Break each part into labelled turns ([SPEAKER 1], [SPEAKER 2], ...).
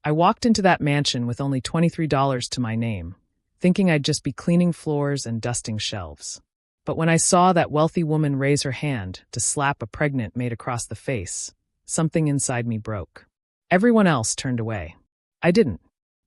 [SPEAKER 1] I walked into that mansion with only $23 to my name, thinking I'd just be cleaning floors and dusting shelves. But when I saw that wealthy woman raise her hand to slap a pregnant maid across the face, something inside me broke. Everyone else turned away. I didn't.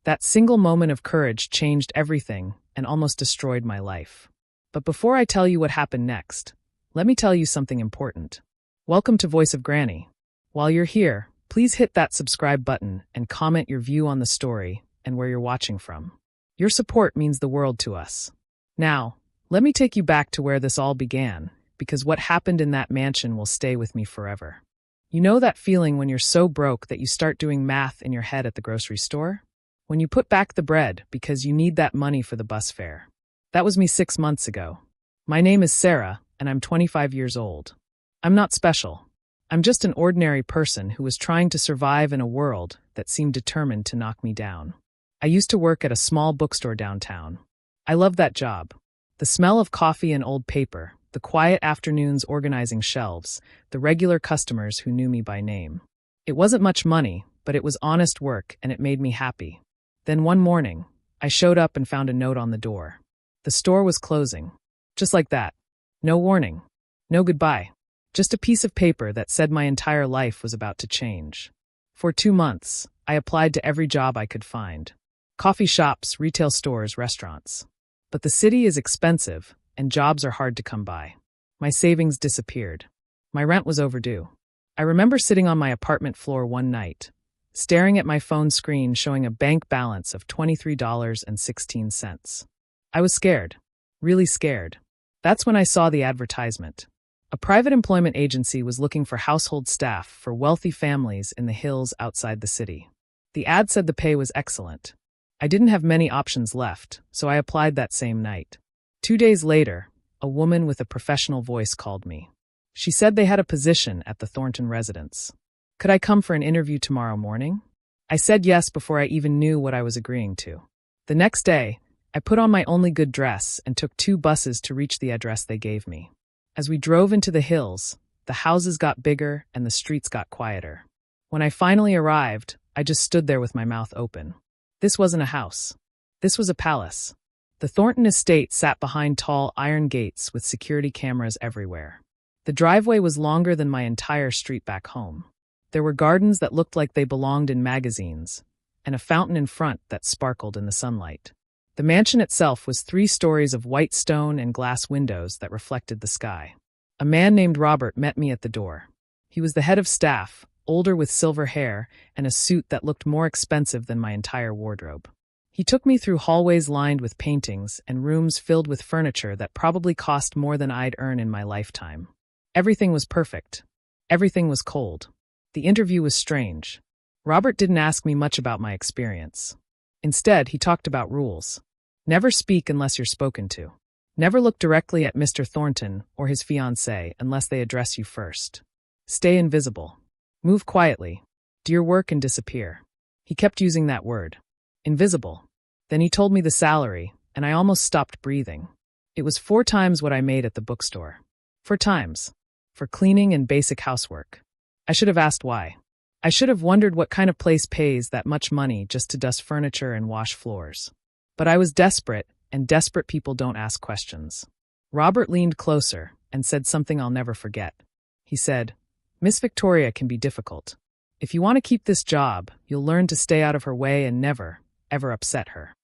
[SPEAKER 1] That single moment of courage changed everything and almost destroyed my life. But before I tell you what happened next, let me tell you something important. Welcome to Voice of Granny. While you're here, please hit that subscribe button and comment your view on the story and where you're watching from. Your support means the world to us. Now, let me take you back to where this all began, because what happened in that mansion will stay with me forever. You know that feeling when you're so broke that you start doing math in your head at the grocery store? When you put back the bread because you need that money for the bus fare. That was me 6 months ago. My name is Sarah, and I'm 25 years old. I'm not special. I'm just an ordinary person who was trying to survive in a world that seemed determined to knock me down. I used to work at a small bookstore downtown. I loved that job. The smell of coffee and old paper, the quiet afternoons organizing shelves, the regular customers who knew me by name. It wasn't much money, but it was honest work and it made me happy. Then one morning, I showed up and found a note on the door. The store was closing. Just like that. No warning. No goodbye. Just a piece of paper that said my entire life was about to change. For 2 months, I applied to every job I could find. Coffee shops, retail stores, restaurants. But the city is expensive, and jobs are hard to come by. My savings disappeared. My rent was overdue. I remember sitting on my apartment floor one night, staring at my phone screen showing a bank balance of $23.16. I was scared. Really scared. That's when I saw the advertisement. A private employment agency was looking for household staff for wealthy families in the hills outside the city. The ad said the pay was excellent. I didn't have many options left, so I applied that same night. 2 days later, a woman with a professional voice called me. She said they had a position at the Thornton residence. Could I come for an interview tomorrow morning? I said yes before I even knew what I was agreeing to. The next day, I put on my only good dress and took 2 buses to reach the address they gave me. As we drove into the hills, the houses got bigger and the streets got quieter. When I finally arrived, I just stood there with my mouth open. This wasn't a house. This was a palace. The Thornton estate sat behind tall iron gates with security cameras everywhere. The driveway was longer than my entire street back home. There were gardens that looked like they belonged in magazines, and a fountain in front that sparkled in the sunlight. The mansion itself was 3 stories of white stone and glass windows that reflected the sky. A man named Robert met me at the door. He was the head of staff, older with silver hair and a suit that looked more expensive than my entire wardrobe. He took me through hallways lined with paintings and rooms filled with furniture that probably cost more than I'd earn in my lifetime. Everything was perfect. Everything was cold. The interview was strange. Robert didn't ask me much about my experience. Instead, he talked about rules. Never speak unless you're spoken to. Never look directly at Mr. Thornton or his fiancée unless they address you first. Stay invisible. Move quietly. Do your work and disappear. He kept using that word. Invisible. Then he told me the salary, and I almost stopped breathing. It was 4 times what I made at the bookstore. 4 times. For cleaning and basic housework. I should have asked why. I should have wondered what kind of place pays that much money just to dust furniture and wash floors. But I was desperate, and desperate people don't ask questions. Robert leaned closer and said something I'll never forget. He said, "Miss Victoria can be difficult. If you want to keep this job, you'll learn to stay out of her way and never, ever upset her."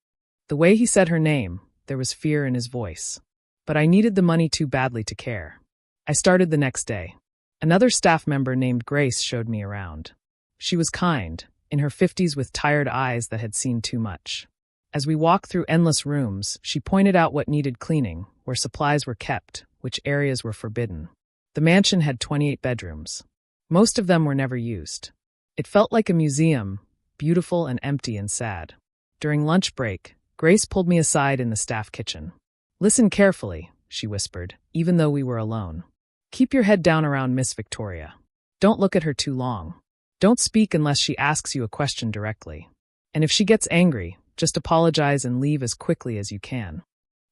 [SPEAKER 1] The way he said her name, there was fear in his voice. But I needed the money too badly to care. I started the next day. Another staff member named Grace showed me around. She was kind, in her 50s with tired eyes that had seen too much. As we walked through endless rooms, she pointed out what needed cleaning, where supplies were kept, which areas were forbidden. The mansion had 28 bedrooms. Most of them were never used. It felt like a museum, beautiful and empty and sad. During lunch break, Grace pulled me aside in the staff kitchen. "Listen carefully," she whispered, even though we were alone. "Keep your head down around Miss Victoria. Don't look at her too long. Don't speak unless she asks you a question directly. And if she gets angry, just apologize and leave as quickly as you can."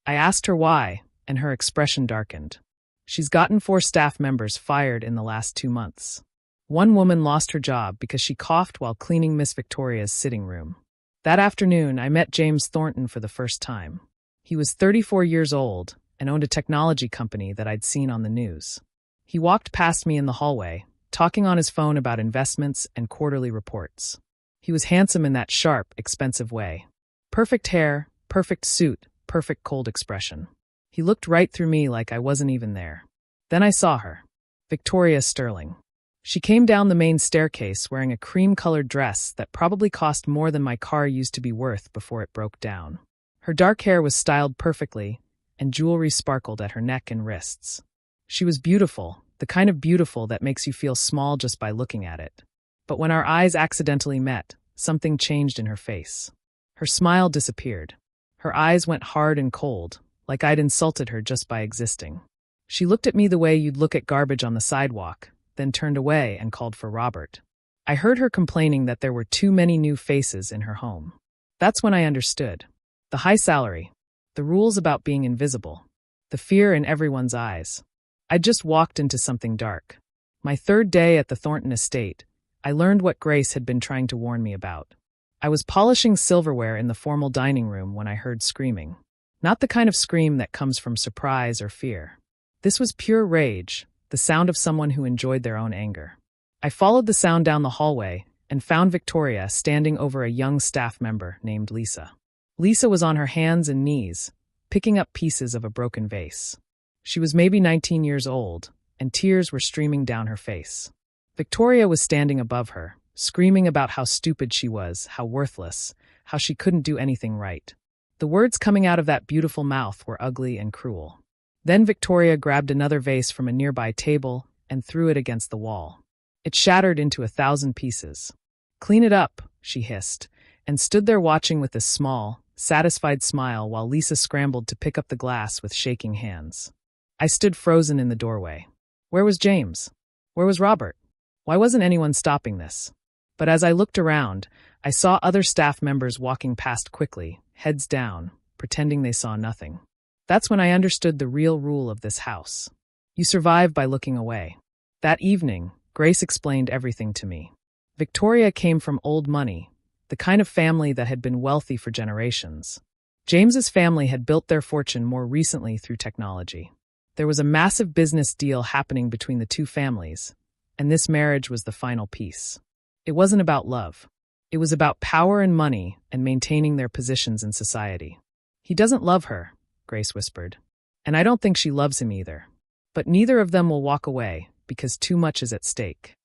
[SPEAKER 1] I asked her why, and her expression darkened. "She's gotten 4 staff members fired in the last 2 months. One woman lost her job because she coughed while cleaning Miss Victoria's sitting room. That afternoon, I met James Thornton for the first time. He was 34 years old and owned a technology company that I'd seen on the news. He walked past me in the hallway, talking on his phone about investments and quarterly reports. He was handsome in that sharp, expensive way. Perfect hair, perfect suit, perfect cold expression. He looked right through me like I wasn't even there. Then I saw her. Victoria Sterling. She came down the main staircase wearing a cream-colored dress that probably cost more than my car used to be worth before it broke down. Her dark hair was styled perfectly, and jewelry sparkled at her neck and wrists. She was beautiful, the kind of beautiful that makes you feel small just by looking at it. But when our eyes accidentally met, something changed in her face. Her smile disappeared. Her eyes went hard and cold, like I'd insulted her just by existing. She looked at me the way you'd look at garbage on the sidewalk, then turned away and called for Robert. I heard her complaining that there were too many new faces in her home. That's when I understood. The high salary, the rules about being invisible, the fear in everyone's eyes. I'd just walked into something dark. My third day at the Thornton estate, I learned what Grace had been trying to warn me about. I was polishing silverware in the formal dining room when I heard screaming. Not the kind of scream that comes from surprise or fear. This was pure rage, the sound of someone who enjoyed their own anger. I followed the sound down the hallway and found Victoria standing over a young staff member named Lisa. Lisa was on her hands and knees, picking up pieces of a broken vase. She was maybe 19 years old, and tears were streaming down her face. Victoria was standing above her, screaming about how stupid she was, how worthless, how she couldn't do anything right. The words coming out of that beautiful mouth were ugly and cruel. Then Victoria grabbed another vase from a nearby table and threw it against the wall. It shattered into 1,000 pieces. "Clean it up," she hissed, and stood there watching with a small, satisfied smile while Lisa scrambled to pick up the glass with shaking hands. I stood frozen in the doorway. Where was James? Where was Robert? Why wasn't anyone stopping this? But as I looked around, I saw other staff members walking past quickly, heads down, pretending they saw nothing. That's when I understood the real rule of this house. You survive by looking away. That evening, Grace explained everything to me. Victoria came from old money, the kind of family that had been wealthy for generations. James's family had built their fortune more recently through technology. There was a massive business deal happening between the two families, and this marriage was the final piece. It wasn't about love. It was about power and money and maintaining their positions in society. "He doesn't love her," Grace whispered. "And I don't think she loves him either. But neither of them will walk away because too much is at stake."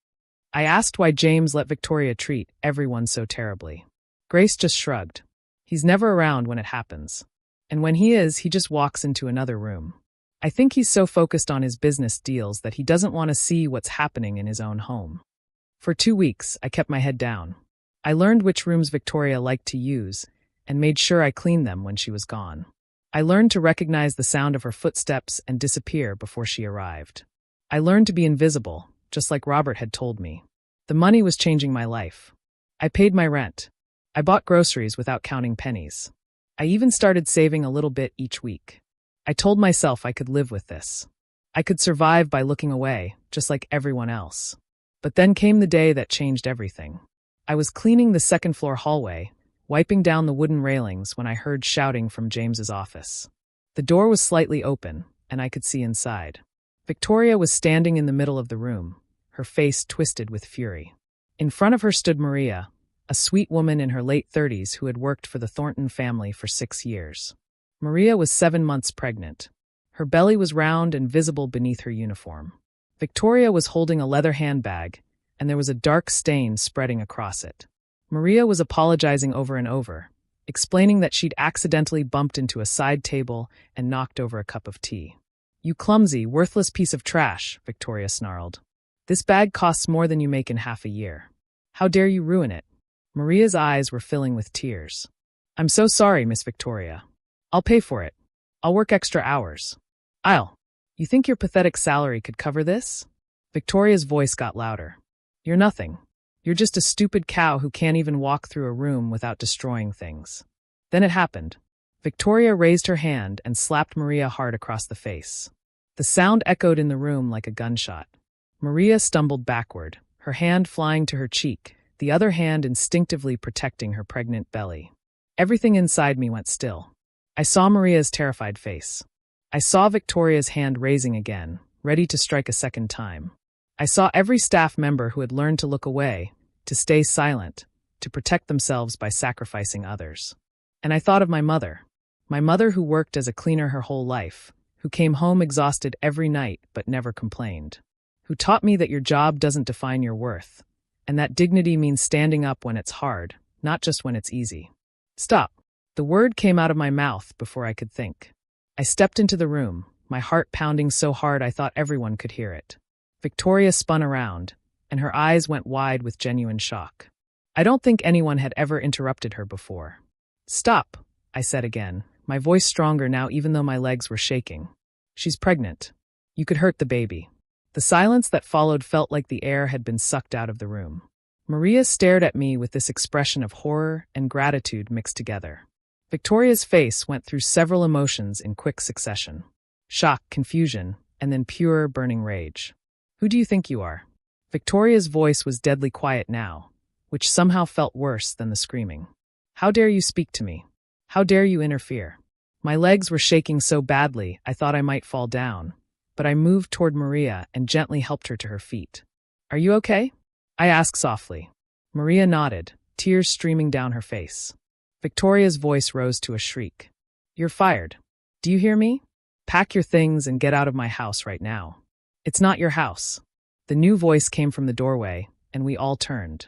[SPEAKER 1] I asked why James let Victoria treat everyone so terribly. Grace just shrugged. "He's never around when it happens. And when he is, he just walks into another room. I think he's so focused on his business deals that he doesn't want to see what's happening in his own home." For 2 weeks, I kept my head down. I learned which rooms Victoria liked to use and made sure I cleaned them when she was gone. I learned to recognize the sound of her footsteps and disappear before she arrived. I learned to be invisible, just like Robert had told me. The money was changing my life. I paid my rent. I bought groceries without counting pennies. I even started saving a little bit each week. I told myself I could live with this. I could survive by looking away, just like everyone else. But then came the day that changed everything. I was cleaning the second-floor hallway, wiping down the wooden railings when I heard shouting from James's office. The door was slightly open, and I could see inside. Victoria was standing in the middle of the room, her face twisted with fury. In front of her stood Maria, a sweet woman in her late 30s who had worked for the Thornton family for 6 years. Maria was 7 months pregnant. Her belly was round and visible beneath her uniform. Victoria was holding a leather handbag, and there was a dark stain spreading across it. Maria was apologizing over and over, explaining that she'd accidentally bumped into a side table and knocked over a cup of tea. "You clumsy, worthless piece of trash," Victoria snarled. "This bag costs more than you make in half a year. How dare you ruin it?" Maria's eyes were filling with tears. "I'm so sorry, Miss Victoria. I'll pay for it. I'll work extra hours. You think your pathetic salary could cover this?" Victoria's voice got louder. "You're nothing. You're just a stupid cow who can't even walk through a room without destroying things." Then it happened. Victoria raised her hand and slapped Maria hard across the face. The sound echoed in the room like a gunshot. Maria stumbled backward, her hand flying to her cheek, the other hand instinctively protecting her pregnant belly. Everything inside me went still. I saw Maria's terrified face. I saw Victoria's hand raising again, ready to strike a second time. I saw every staff member who had learned to look away, to stay silent, to protect themselves by sacrificing others. And I thought of my mother who worked as a cleaner her whole life, who came home exhausted every night but never complained, who taught me that your job doesn't define your worth, and that dignity means standing up when it's hard, not just when it's easy. Stop. The word came out of my mouth before I could think. I stepped into the room, my heart pounding so hard I thought everyone could hear it. Victoria spun around, and her eyes went wide with genuine shock. I don't think anyone had ever interrupted her before. Stop, I said again, my voice stronger now even though my legs were shaking. She's pregnant. You could hurt the baby. The silence that followed felt like the air had been sucked out of the room. Maria stared at me with this expression of horror and gratitude mixed together. Victoria's face went through several emotions in quick succession. Shock, confusion, and then pure, burning rage. Who do you think you are? Victoria's voice was deadly quiet now, which somehow felt worse than the screaming. How dare you speak to me? How dare you interfere? My legs were shaking so badly I thought I might fall down, but I moved toward Maria and gently helped her to her feet. Are you okay? I asked softly. Maria nodded, tears streaming down her face. Victoria's voice rose to a shriek. You're fired. Do you hear me? Pack your things and get out of my house right now. It's not your house. The new voice came from the doorway, and we all turned.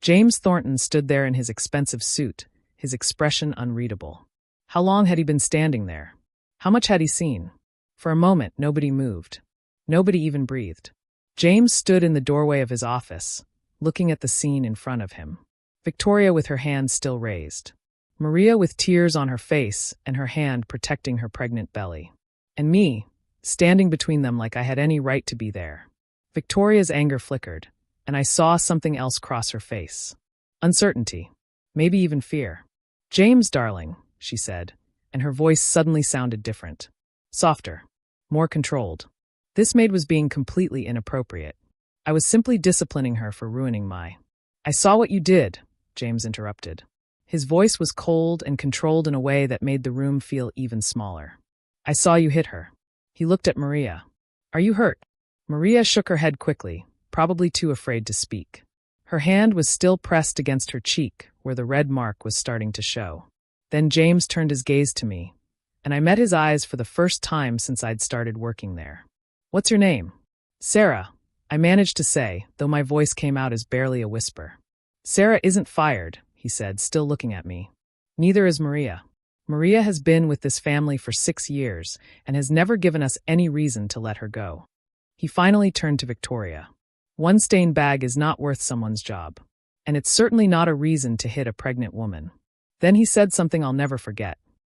[SPEAKER 1] James Thornton stood there in his expensive suit, his expression unreadable. How long had he been standing there? How much had he seen? For a moment, nobody moved. Nobody even breathed. James stood in the doorway of his office, looking at the scene in front of him. Victoria with her hand still raised. Maria with tears on her face and her hand protecting her pregnant belly. And me, standing between them like I had any right to be there. Victoria's anger flickered, and I saw something else cross her face. Uncertainty. Maybe even fear. James, darling, she said, and her voice suddenly sounded different. Softer. More controlled. This maid was being completely inappropriate. I was simply disciplining her for ruining my... I saw what you did, James interrupted. His voice was cold and controlled in a way that made the room feel even smaller. I saw you hit her. He looked at Maria. Are you hurt? Maria shook her head quickly, probably too afraid to speak. Her hand was still pressed against her cheek, where the red mark was starting to show. Then James turned his gaze to me, and I met his eyes for the first time since I'd started working there. What's your name? Sarah, I managed to say, though my voice came out as barely a whisper. Sarah isn't fired, he said, still looking at me. Neither is Maria. Maria has been with this family for 6 years and has never given us any reason to let her go. He finally turned to Victoria. One stain bag is not worth someone's job, and it's certainly not a reason to hit a pregnant woman. Then he said something I'll never forget.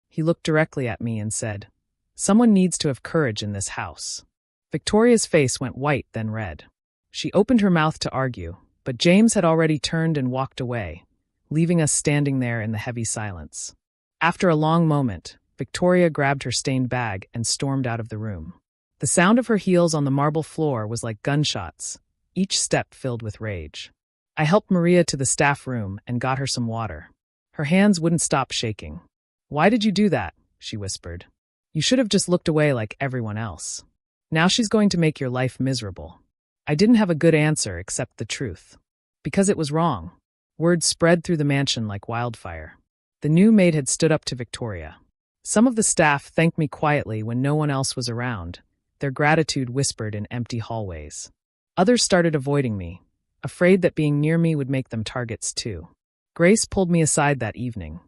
[SPEAKER 1] He looked directly at me and said, Someone needs to have courage in this house. Victoria's face went white, then red. She opened her mouth to argue, but James had already turned and walked away, leaving us standing there in the heavy silence. After a long moment, Victoria grabbed her stained bag and stormed out of the room. The sound of her heels on the marble floor was like gunshots, each step filled with rage. I helped Maria to the staff room and got her some water. Her hands wouldn't stop shaking. Why did you do that? She whispered. You should have just looked away like everyone else. Now she's going to make your life miserable. I didn't have a good answer except the truth. Because it was wrong. Word spread through the mansion like wildfire. The new maid had stood up to Victoria. Some of the staff thanked me quietly when no one else was around, their gratitude whispered in empty hallways. Others started avoiding me, afraid that being near me would make them targets too. Grace pulled me aside that evening.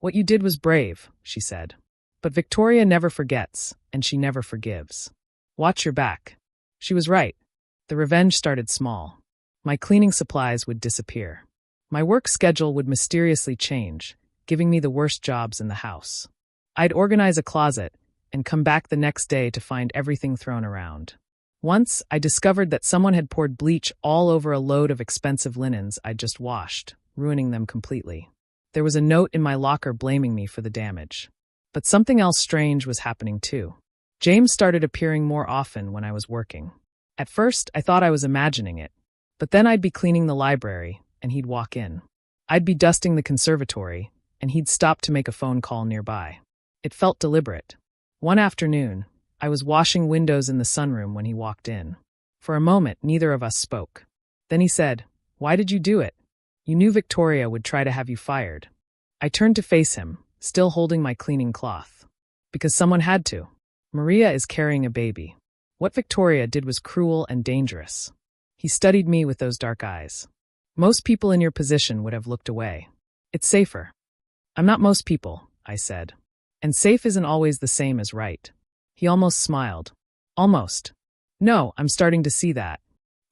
[SPEAKER 1] What you did was brave, she said. But Victoria never forgets, and she never forgives. Watch your back. She was right. The revenge started small. My cleaning supplies would disappear. My work schedule would mysteriously change, giving me the worst jobs in the house. I'd organize a closet and come back the next day to find everything thrown around. Once, I discovered that someone had poured bleach all over a load of expensive linens I'd just washed, ruining them completely. There was a note in my locker blaming me for the damage. But something else strange was happening too. James started appearing more often when I was working. At first, I thought I was imagining it, But then I'd be cleaning the library, and he'd walk in. I'd be dusting the conservatory, and he'd stop to make a phone call nearby. It felt deliberate. One afternoon, I was washing windows in the sunroom when he walked in. For a moment, neither of us spoke. Then he said, "Why did you do it? You knew Victoria would try to have you fired." I turned to face him, still holding my cleaning cloth. Because someone had to. Maria is carrying a baby. What Victoria did was cruel and dangerous. He studied me with those dark eyes. Most people in your position would have looked away. It's safer. I'm not most people, I said. And safe isn't always the same as right. He almost smiled. Almost. No, I'm starting to see that.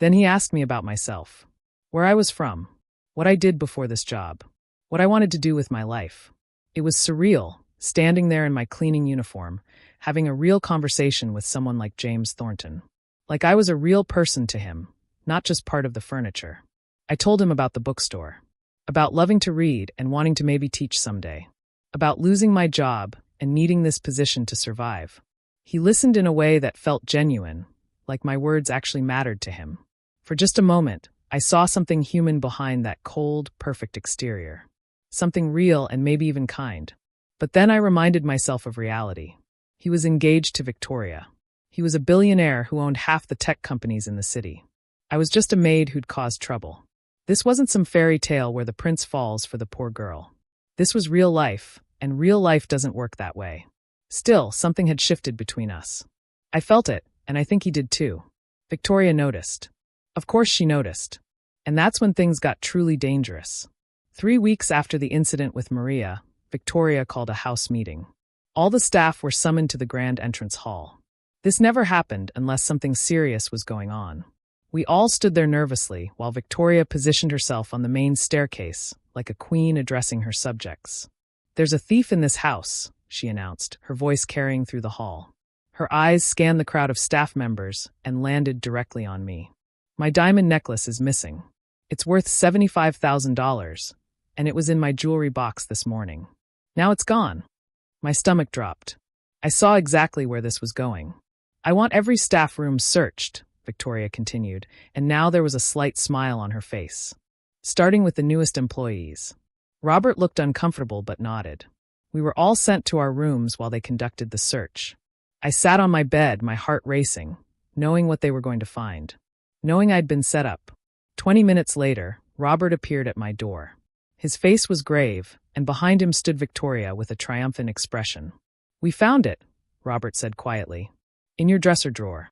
[SPEAKER 1] Then he asked me about myself. Where I was from. What I did before this job. What I wanted to do with my life. It was surreal, standing there in my cleaning uniform, having a real conversation with someone like James Thornton. Like I was a real person to him, not just part of the furniture. I told him about the bookstore. About loving to read and wanting to maybe teach someday. About losing my job and needing this position to survive. He listened in a way that felt genuine, like my words actually mattered to him. For just a moment, I saw something human behind that cold, perfect exterior. Something real and maybe even kind. But then I reminded myself of reality. He was engaged to Victoria. He was a billionaire who owned half the tech companies in the city. I was just a maid who'd caused trouble. This wasn't some fairy tale where the prince falls for the poor girl. This was real life, and real life doesn't work that way. Still, something had shifted between us. I felt it, and I think he did too. Victoria noticed. Of course she noticed. And that's when things got truly dangerous. 3 weeks after the incident with Maria, Victoria called a house meeting. All the staff were summoned to the grand entrance hall. This never happened unless something serious was going on. We all stood there nervously while Victoria positioned herself on the main staircase, like a queen addressing her subjects. "There's a thief in this house," she announced, her voice carrying through the hall. Her eyes scanned the crowd of staff members and landed directly on me. "My diamond necklace is missing. It's worth $75,000, and it was in my jewelry box this morning. Now it's gone." My stomach dropped. I saw exactly where this was going. "I want every staff room searched," Victoria continued, and now there was a slight smile on her face. "Starting with the newest employees." Robert looked uncomfortable but nodded. We were all sent to our rooms while they conducted the search. I sat on my bed, my heart racing, knowing what they were going to find. Knowing I'd been set up. 20 minutes later, Robert appeared at my door. His face was grave, and behind him stood Victoria with a triumphant expression. "We found it," Robert said quietly. "In your dresser drawer."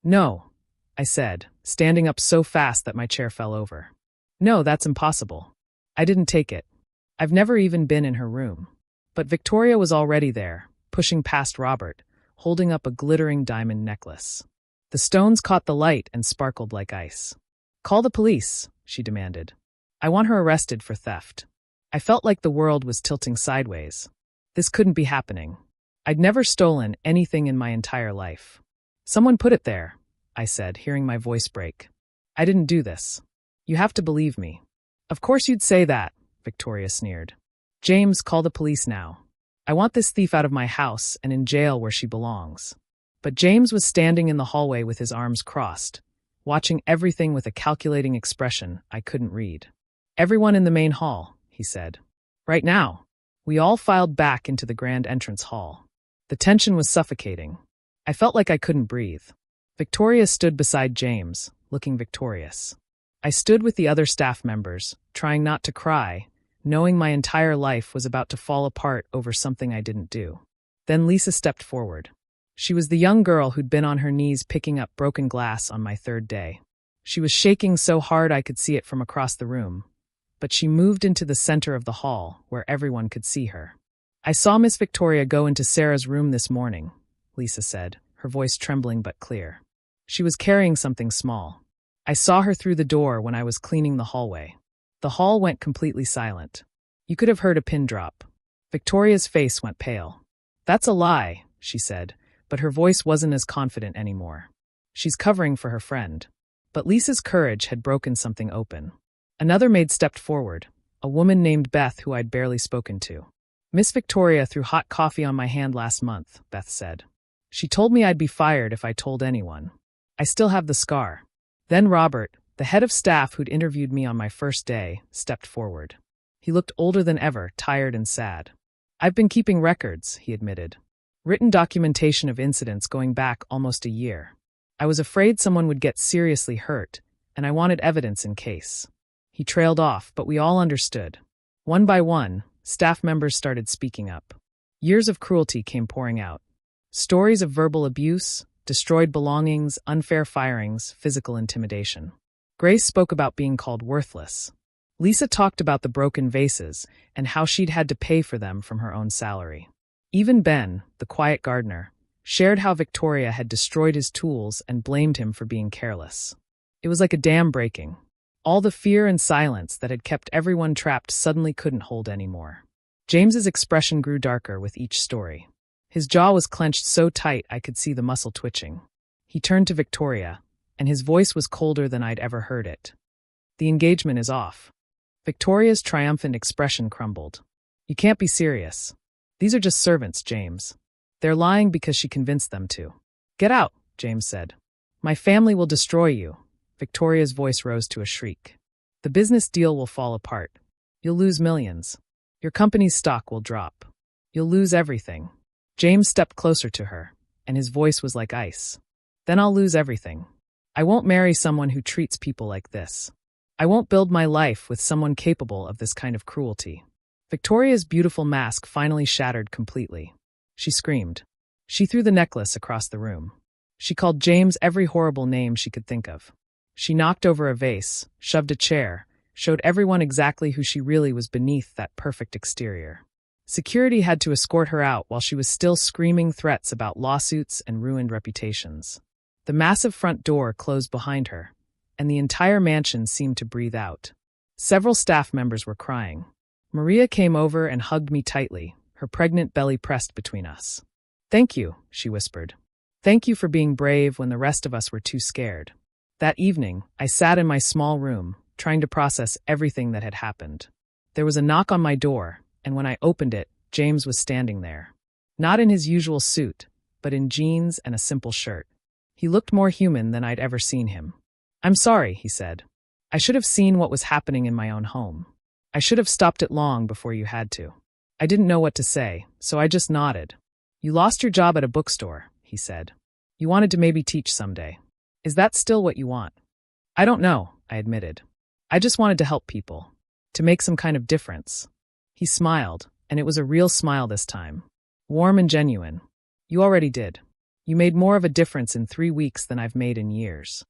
[SPEAKER 1] "No," I said, standing up so fast that my chair fell over. "No, that's impossible. I didn't take it. I've never even been in her room." But Victoria was already there, pushing past Robert, holding up a glittering diamond necklace. The stones caught the light and sparkled like ice. "Call the police," she demanded. "I want her arrested for theft." I felt like the world was tilting sideways. This couldn't be happening. I'd never stolen anything in my entire life. "Someone put it there," I said, hearing my voice break. "I didn't do this. You have to believe me." "Of course you'd say that," Victoria sneered. "James, call the police now. I want this thief out of my house and in jail where she belongs." But James was standing in the hallway with his arms crossed, watching everything with a calculating expression I couldn't read. "Everyone in the main hall," he said. "Right now." We all filed back into the grand entrance hall. The tension was suffocating. I felt like I couldn't breathe. Victoria stood beside James, looking victorious. I stood with the other staff members, trying not to cry, knowing my entire life was about to fall apart over something I didn't do. Then Lisa stepped forward. She was the young girl who'd been on her knees picking up broken glass on my third day. She was shaking so hard I could see it from across the room, but she moved into the center of the hall where everyone could see her. "I saw Miss Victoria go into Sarah's room this morning," Lisa said, her voice trembling but clear. "She was carrying something small. I saw her through the door when I was cleaning the hallway." The hall went completely silent. You could have heard a pin drop. Victoria's face went pale. "That's a lie," she said, but her voice wasn't as confident anymore. "She's covering for her friend." But Lisa's courage had broken something open. Another maid stepped forward, a woman named Beth who I'd barely spoken to. "Miss Victoria threw hot coffee on my hand last month," Beth said. "She told me I'd be fired if I told anyone. I still have the scar." Then Robert, The head of staff who'd interviewed me on my first day stepped forward. He looked older than ever, tired and sad. "I've been keeping records," he admitted. "Written documentation of incidents going back almost a year. I was afraid someone would get seriously hurt, and I wanted evidence in case." He trailed off, but we all understood. One by one, staff members started speaking up. Years of cruelty came pouring out. Stories of verbal abuse, destroyed belongings, unfair firings, physical intimidation. Grace spoke about being called worthless. Lisa talked about the broken vases and how she'd had to pay for them from her own salary. Even Ben, the quiet gardener, shared how Victoria had destroyed his tools and blamed him for being careless. It was like a dam breaking. All the fear and silence that had kept everyone trapped suddenly couldn't hold anymore. James's expression grew darker with each story. His jaw was clenched so tight I could see the muscle twitching. He turned to Victoria, and his voice was colder than I'd ever heard it. "The engagement is off." Victoria's triumphant expression crumbled. "You can't be serious. These are just servants, James. They're lying because she convinced them to." "Get out," James said. "My family will destroy you." Victoria's voice rose to a shriek. "The business deal will fall apart. You'll lose millions. Your company's stock will drop. You'll lose everything." James stepped closer to her, and his voice was like ice. "Then I'll lose everything. I won't marry someone who treats people like this. I won't build my life with someone capable of this kind of cruelty." Victoria's beautiful mask finally shattered completely. She screamed. She threw the necklace across the room. She called James every horrible name she could think of. She knocked over a vase, shoved a chair, showed everyone exactly who she really was beneath that perfect exterior. Security had to escort her out while she was still screaming threats about lawsuits and ruined reputations. The massive front door closed behind her, and the entire mansion seemed to breathe out. Several staff members were crying. Maria came over and hugged me tightly, her pregnant belly pressed between us. "Thank you," she whispered. "Thank you for being brave when the rest of us were too scared." That evening, I sat in my small room, trying to process everything that had happened. There was a knock on my door, and when I opened it, James was standing there. Not in his usual suit, but in jeans and a simple shirt. He looked more human than I'd ever seen him. "I'm sorry," he said. "I should have seen what was happening in my own home. I should have stopped it long before you had to." I didn't know what to say, so I just nodded. "You lost your job at a bookstore," he said. "You wanted to maybe teach someday. Is that still what you want?" "I don't know," I admitted. "I just wanted to help people. To make some kind of difference." He smiled, and it was a real smile this time. Warm and genuine. "You already did. You made more of a difference in 3 weeks than I've made in years."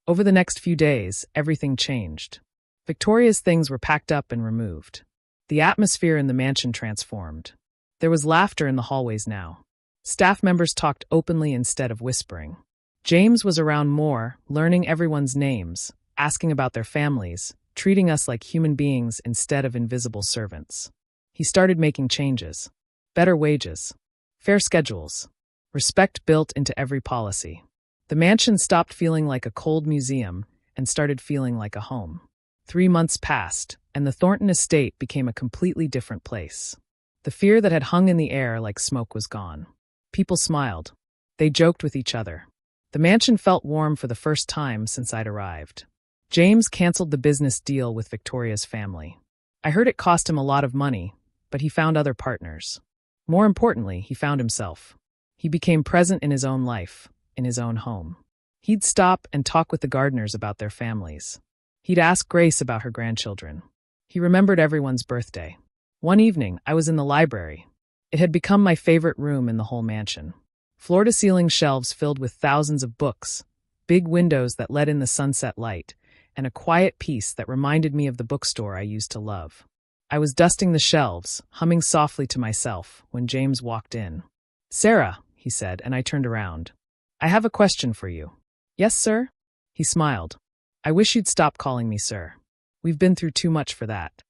[SPEAKER 1] Over the next few days, everything changed. Victoria's things were packed up and removed. The atmosphere in the mansion transformed. There was laughter in the hallways now. Staff members talked openly instead of whispering. James was around more, learning everyone's names, asking about their families, treating us like human beings instead of invisible servants. He started making changes. Better wages. Fair schedules. Respect built into every policy. The mansion stopped feeling like a cold museum and started feeling like a home. 3 months passed, and the Thornton estate became a completely different place. The fear that had hung in the air like smoke was gone. People smiled. They joked with each other. The mansion felt warm for the first time since I'd arrived. James canceled the business deal with Victoria's family. I heard it cost him a lot of money, but he found other partners. More importantly, he found himself. He became present in his own life, in his own home. He'd stop and talk with the gardeners about their families. He'd ask Grace about her grandchildren. He remembered everyone's birthday. One evening, I was in the library. It had become my favorite room in the whole mansion. Floor-to-ceiling shelves filled with thousands of books, big windows that let in the sunset light, and a quiet peace that reminded me of the bookstore I used to love. I was dusting the shelves, humming softly to myself, when James walked in. "Sarah," he said, and I turned around. "I have a question for you." "Yes, sir?" He smiled. "I wish you'd stop calling me sir. We've been through too much for that."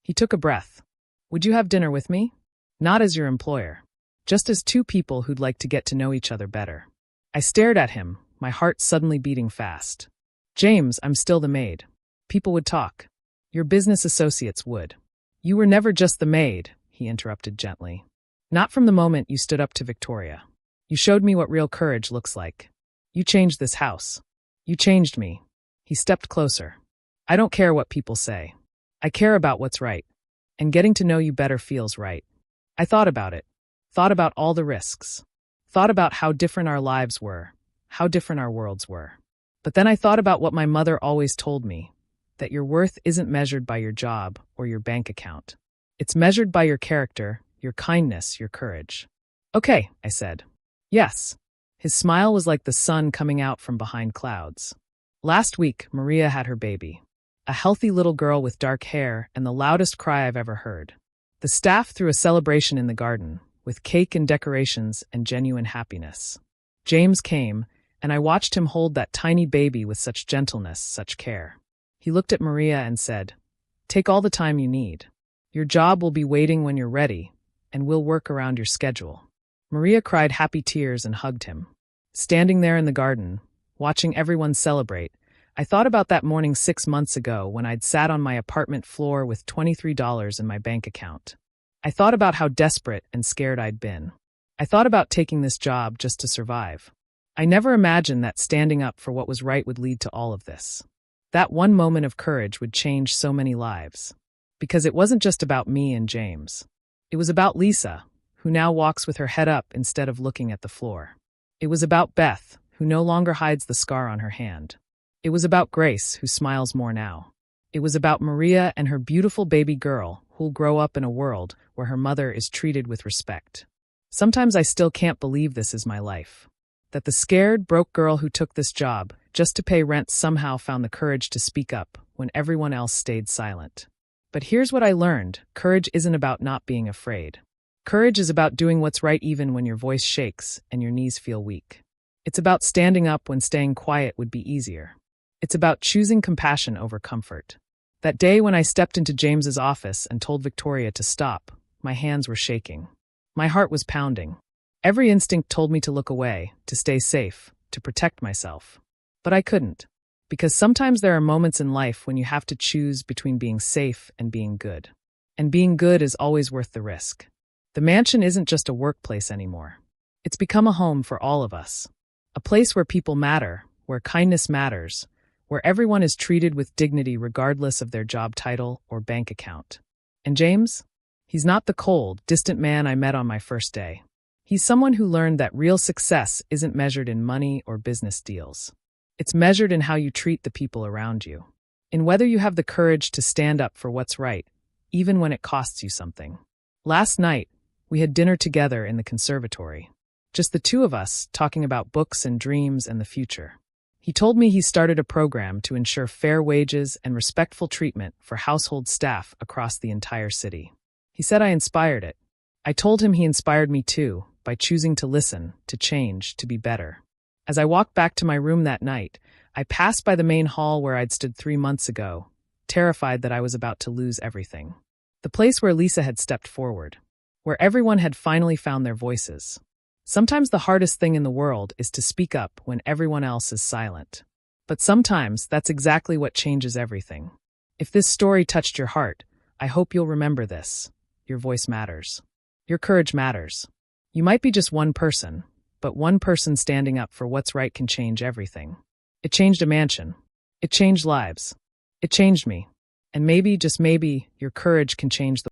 [SPEAKER 1] He took a breath. "Would you have dinner with me? Not as your employer. Just as two people who'd like to get to know each other better." I stared at him, my heart suddenly beating fast. "James, I'm still the maid. People would talk. Your business associates would." "You were never just the maid," he interrupted gently. "Not from the moment you stood up to Victoria. You showed me what real courage looks like. You changed this house. You changed me." He stepped closer. I don't care what people say. I care about what's right. And getting to know you better feels right. I thought about it. Thought about all the risks. Thought about how different our lives were. How different our worlds were. But then I thought about what my mother always told me, that your worth isn't measured by your job or your bank account. It's measured by your character, your kindness, your courage. Okay, I said. Yes. His smile was like the sun coming out from behind clouds. Last week, Maria had her baby. A healthy little girl with dark hair and the loudest cry I've ever heard. The staff threw a celebration in the garden, with cake and decorations and genuine happiness. James came, and I watched him hold that tiny baby with such gentleness, such care. He looked at Maria and said, "Take all the time you need. Your job will be waiting when you're ready, and we'll work around your schedule." Maria cried happy tears and hugged him. Standing there in the garden, watching everyone celebrate, I thought about that morning 6 months ago when I'd sat on my apartment floor with $23 in my bank account. I thought about how desperate and scared I'd been. I thought about taking this job just to survive. I never imagined that standing up for what was right would lead to all of this. That one moment of courage would change so many lives. Because it wasn't just about me and James. It was about Lisa, who now walks with her head up instead of looking at the floor. It was about Beth, who no longer hides the scar on her hand. It was about Grace, who smiles more now. It was about Maria and her beautiful baby girl, who'll grow up in a world where her mother is treated with respect. Sometimes I still can't believe this is my life. That the scared, broke girl who took this job just to pay rent somehow found the courage to speak up when everyone else stayed silent. But here's what I learned. Courage isn't about not being afraid. Courage is about doing what's right even when your voice shakes and your knees feel weak. It's about standing up when staying quiet would be easier. It's about choosing compassion over comfort. That day when I stepped into James's office and told Victoria to stop, my hands were shaking. My heart was pounding. Every instinct told me to look away, to stay safe, to protect myself. But I couldn't. Because sometimes there are moments in life when you have to choose between being safe and being good. And being good is always worth the risk. The mansion isn't just a workplace anymore. It's become a home for all of us. A place where people matter, where kindness matters, where everyone is treated with dignity regardless of their job title or bank account. And James? He's not the cold, distant man I met on my first day. He's someone who learned that real success isn't measured in money or business deals. It's measured in how you treat the people around you. In whether you have the courage to stand up for what's right, even when it costs you something. Last night, we had dinner together in the conservatory. Just the two of us, talking about books and dreams and the future. He told me he started a program to ensure fair wages and respectful treatment for household staff across the entire city. He said I inspired it. I told him he inspired me too, by choosing to listen, to change, to be better. As I walked back to my room that night, I passed by the main hall where I'd stood 3 months ago, terrified that I was about to lose everything. The place where Lisa had stepped forward, where everyone had finally found their voices. Sometimes the hardest thing in the world is to speak up when everyone else is silent. But sometimes that's exactly what changes everything. If this story touched your heart, I hope you'll remember this. Your voice matters. Your courage matters. You might be just one person, but one person standing up for what's right can change everything. It changed a mansion. It changed lives. It changed me. And maybe, just maybe, your courage can change the